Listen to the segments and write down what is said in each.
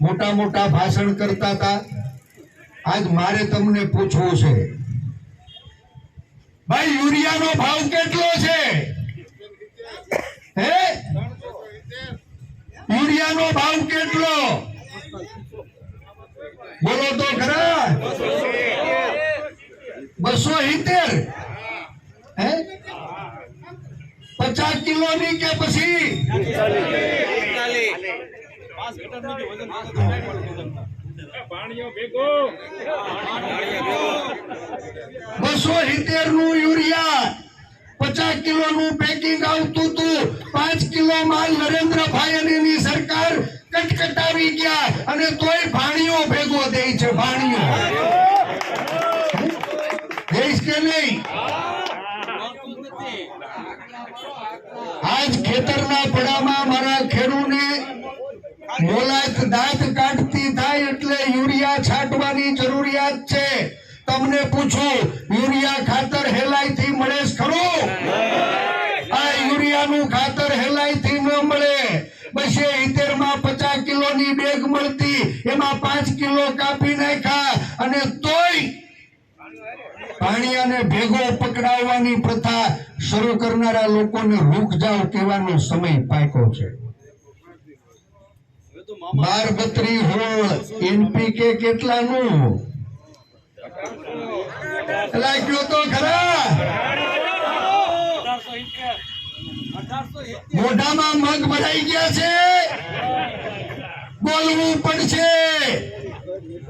મોટા મોટા ભાષણ કરતા હતા। આજ મારે તમને પૂછવું છે, ભાઈ યુરિયાનો ભાવ કેટલો છે? હે, યુરિયાનો ભાવ કેટલો? બોલો તો ખરા। 270। હે, 50 કિલોની કે પછી 270 નું યુરિયા 50 કિલો નું પેકિંગ આવતું હતું। 5 કિલો માલ નરેન્દ્રભાઈ અને એની સરકાર કટકટાવી ગયા અને તોય ભાણિયો ભેગો દે છે। ભાણિયો દેશ કે નહીં? આજ ખેતરના પડામાં મારા ખેડૂને મોલાત દાંત કાઢતી થાય એટલે યુરિયા છાંટવાની જરૂરિયાત છે। તમને પૂછું, યુરિયા ખાતર હેલાઈથી મળે ખરું? આ યુરિયાનું ખાતર હેલાઈથી ન મળે। 270 માં 50 કિલોની બેગ મળતી, એમાં 5 કિલો કાપી નાખ્યા અને તોય પાણીયાને ભેગો પકડાવવાની પ્રથા શરૂ કરનારા લોકોને રૂક જાવ કહેવાનો સમય પાક્યો છે। 12-32 હોળ એનપીકે કેટલાનું? લાગ્યો તો ખરા? મોઢામાં મગ ભરાઈ ગયા છે, બોલવું પડશે।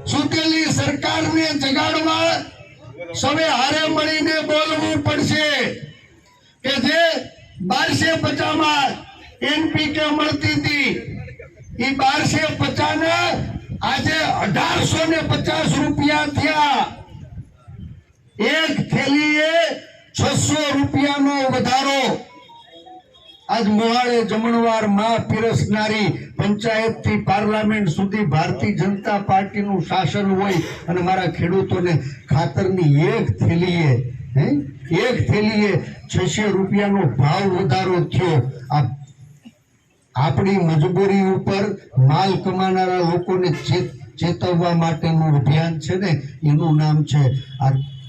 સુતેલી સરકારને જગાડવા સૌએ હારે મળીને બોલવું પડશે કે જે 1250 માં એનપીકે મળતી હતી, એ 1250 ને આજે 1850 રૂપિયા થયા। એક થેલીએ 600 રૂપિયાનો વધારો। આજ મોહાળે જમણવાર માં પીરસનારી પંચાયત થી પાર્લામેન્ટ સુધી ભારતીય જનતા પાર્ટીનું શાસન હોય અને મારા ખેડૂતોને ખાતરની એક થેલીએ 600 રૂપિયાનો ભાવ વધારો થયો। આપણી મજબૂરી ઉપર માલ કમાનારા લોકોને ચેતવવા માટેનું અભિયાન છે ને, એનું નામ છે આ